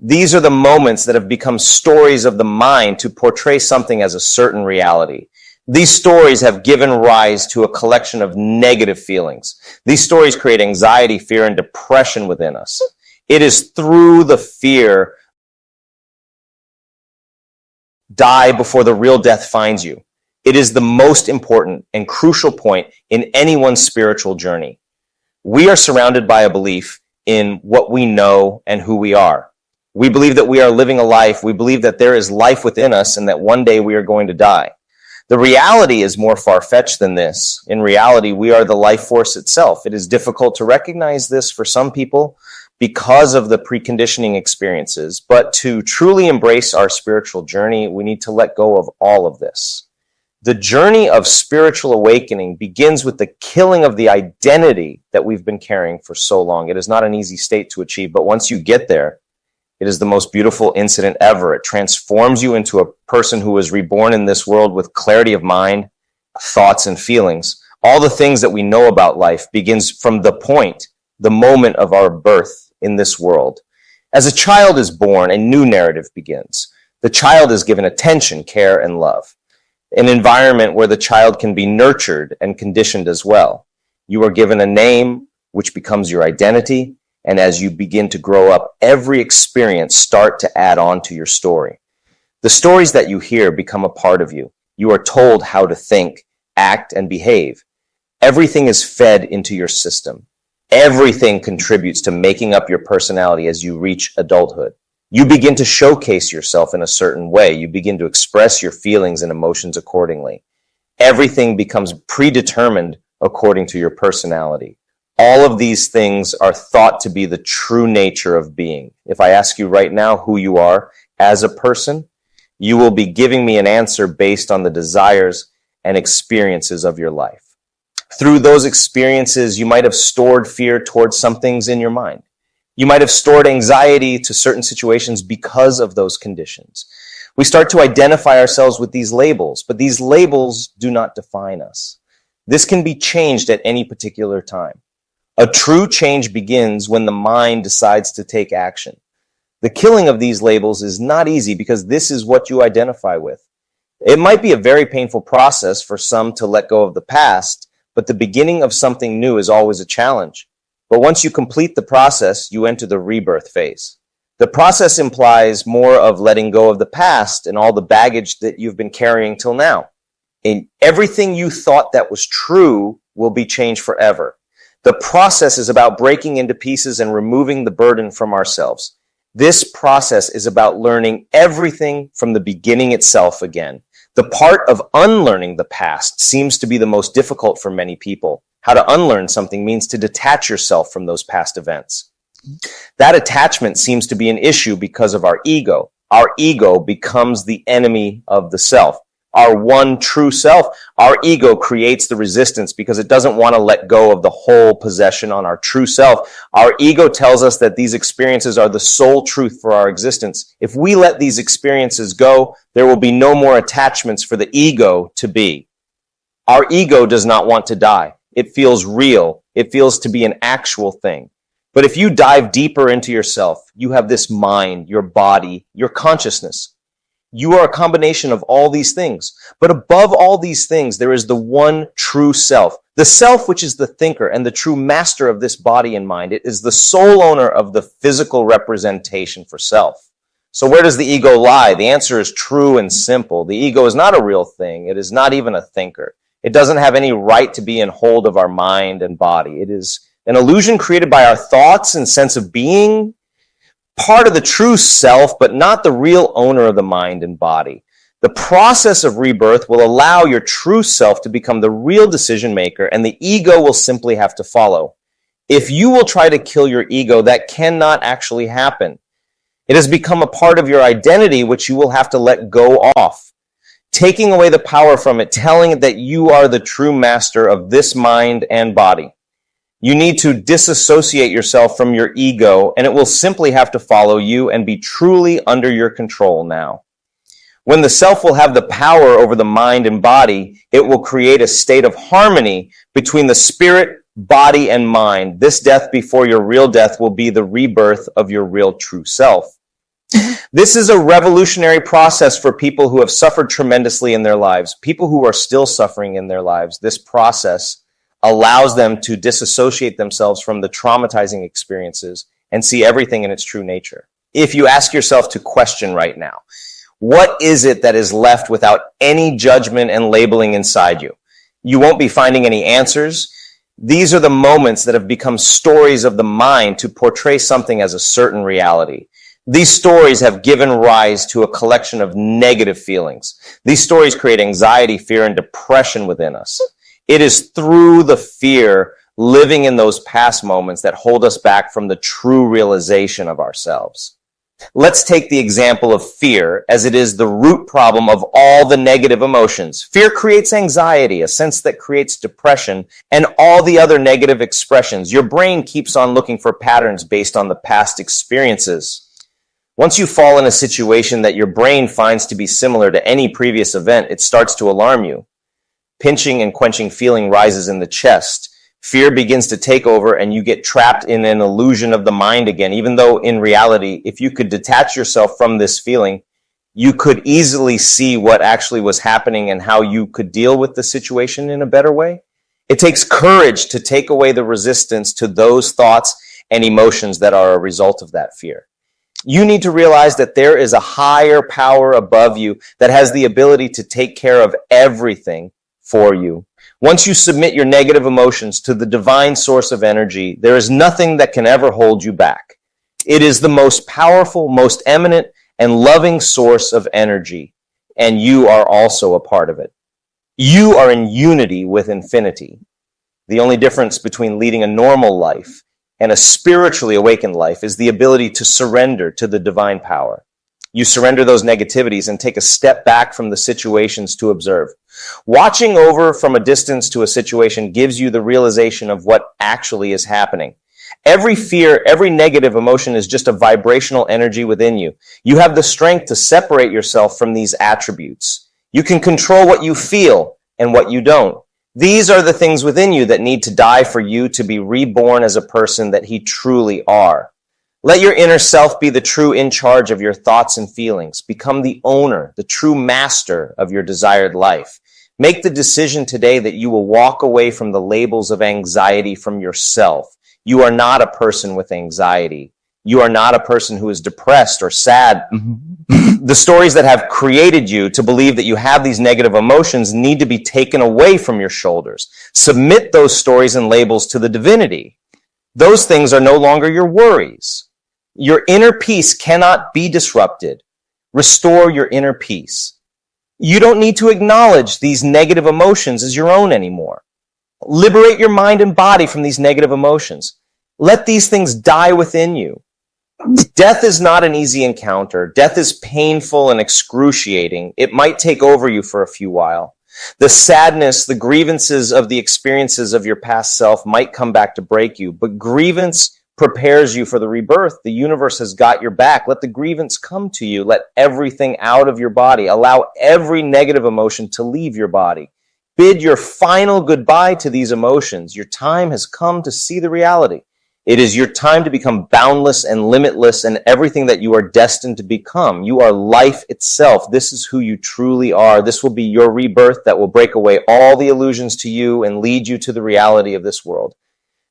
These are the moments that have become stories of the mind to portray something as a certain reality. These stories have given rise to a collection of negative feelings. These stories create anxiety, fear, and depression within us. It is through the fear, die before the real death finds you. It is the most important and crucial point in anyone's spiritual journey. We are surrounded by a belief in what we know and who we are. We believe that we are living a life. We believe that there is life within us and that one day we are going to die. The reality is more far-fetched than this. In reality, we are the life force itself. It is difficult to recognize this for some people because of the preconditioning experiences. But to truly embrace our spiritual journey, we need to let go of all of this. The journey of spiritual awakening begins with the killing of the identity that we've been carrying for so long. It is not an easy state to achieve, but once you get there, it is the most beautiful incident ever. It transforms you into a person who is reborn in this world with clarity of mind, thoughts, and feelings. All the things that we know about life begins from the moment of our birth in this world. As a child is born, a new narrative begins. The child is given attention, care, and love. An environment where the child can be nurtured and conditioned as well. You are given a name, which becomes your identity. And as you begin to grow up, every experience starts to add on to your story. The stories that you hear become a part of you. You are told how to think, act, and behave. Everything is fed into your system. Everything contributes to making up your personality as you reach adulthood. You begin to showcase yourself in a certain way. You begin to express your feelings and emotions accordingly. Everything becomes predetermined according to your personality. All of these things are thought to be the true nature of being. If I ask you right now who you are as a person, you will be giving me an answer based on the desires and experiences of your life. Through those experiences, you might have stored fear towards some things in your mind. You might have stored anxiety to certain situations because of those conditions. We start to identify ourselves with these labels, but these labels do not define us. This can be changed at any particular time. A true change begins when the mind decides to take action. The killing of these labels is not easy because this is what you identify with. It might be a very painful process for some to let go of the past, but the beginning of something new is always a challenge. But once you complete the process, you enter the rebirth phase. The process implies more of letting go of the past and all the baggage that you've been carrying till now. And everything you thought that was true will be changed forever. The process is about breaking into pieces and removing the burden from ourselves. This process is about learning everything from the beginning itself again. The part of unlearning the past seems to be the most difficult for many people. How to unlearn something means to detach yourself from those past events. That attachment seems to be an issue because of our ego. Our ego becomes the enemy of the self. Our one true self, our ego creates the resistance because it doesn't want to let go of the whole possession on our true self. Our ego tells us that these experiences are the sole truth for our existence. If we let these experiences go, there will be no more attachments for the ego to be. Our ego does not want to die. It feels real. It feels to be an actual thing. But if you dive deeper into yourself, you have this mind, your body, your consciousness. You are a combination of all these things. But above all these things, there is the one true self. The self which is the thinker and the true master of this body and mind. It is the sole owner of the physical representation for self. So where does the ego lie? The answer is true and simple. The ego is not a real thing. It is not even a thinker. It doesn't have any right to be in hold of our mind and body. It is an illusion created by our thoughts and sense of being, part of the true self, but not the real owner of the mind and body. The process of rebirth will allow your true self to become the real decision maker, and the ego will simply have to follow. If you will try to kill your ego, that cannot actually happen. It has become a part of your identity, which you will have to let go off. Taking away the power from it, telling it that you are the true master of this mind and body. You need to disassociate yourself from your ego, and it will simply have to follow you and be truly under your control now. When the self will have the power over the mind and body, it will create a state of harmony between the spirit, body, and mind. This death before your real death will be the rebirth of your real true self. This is a revolutionary process for people who have suffered tremendously in their lives, people who are still suffering in their lives. This process allows them to disassociate themselves from the traumatizing experiences and see everything in its true nature. If you ask yourself to question right now, what is it that is left without any judgment and labeling inside you? You won't be finding any answers. These are the moments that have become stories of the mind to portray something as a certain reality. These stories have given rise to a collection of negative feelings. These stories create anxiety, fear, and depression within us. It is through the fear living in those past moments that hold us back from the true realization of ourselves. Let's take the example of fear, as it is the root problem of all the negative emotions. Fear creates anxiety, a sense that creates depression, and all the other negative expressions. Your brain keeps on looking for patterns based on the past experiences. Once you fall in a situation that your brain finds to be similar to any previous event, it starts to alarm you. Pinching and quenching feeling rises in the chest. Fear begins to take over and you get trapped in an illusion of the mind again, even though in reality, if you could detach yourself from this feeling, you could easily see what actually was happening and how you could deal with the situation in a better way. It takes courage to take away the resistance to those thoughts and emotions that are a result of that fear. You need to realize that there is a higher power above you that has the ability to take care of everything for you. Once you submit your negative emotions to the divine source of energy, there is nothing that can ever hold you back. It is the most powerful, most eminent, and loving source of energy, and you are also a part of it. You are in unity with infinity. The only difference between leading a normal life and a spiritually awakened life is the ability to surrender to the divine power. You surrender those negativities and take a step back from the situations to observe. Watching over from a distance to a situation gives you the realization of what actually is happening. Every fear, every negative emotion is just a vibrational energy within you. You have the strength to separate yourself from these attributes. You can control what you feel and what you don't. These are the things within you that need to die for you to be reborn as a person that he truly are. Let your inner self be the true in charge of your thoughts and feelings. Become the owner, the true master of your desired life. Make the decision today that you will walk away from the labels of anxiety from yourself. You are not a person with anxiety. You are not a person who is depressed or sad. The stories that have created you to believe that you have these negative emotions need to be taken away from your shoulders. Submit those stories and labels to the divinity. Those things are no longer your worries. Your inner peace cannot be disrupted. Restore your inner peace. You don't need to acknowledge these negative emotions as your own anymore. Liberate your mind and body from these negative emotions. Let these things die within you. Death is not an easy encounter. Death is painful and excruciating. It might take over you for a few while. The sadness, the grievances of the experiences of your past self might come back to break you, but grievance prepares you for the rebirth. The universe has got your back. Let the grievance come to you. Let everything out of your body. Allow every negative emotion to leave your body. Bid your final goodbye to these emotions. Your time has come to see the reality. It is your time to become boundless and limitless and everything that you are destined to become. You are life itself. This is who you truly are. This will be your rebirth that will break away all the illusions to you and lead you to the reality of this world.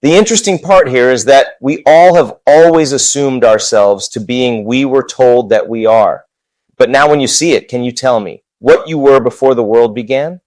The interesting part here is that we all have always assumed ourselves to being we were told that we are. But now when you see it, can you tell me what you were before the world began?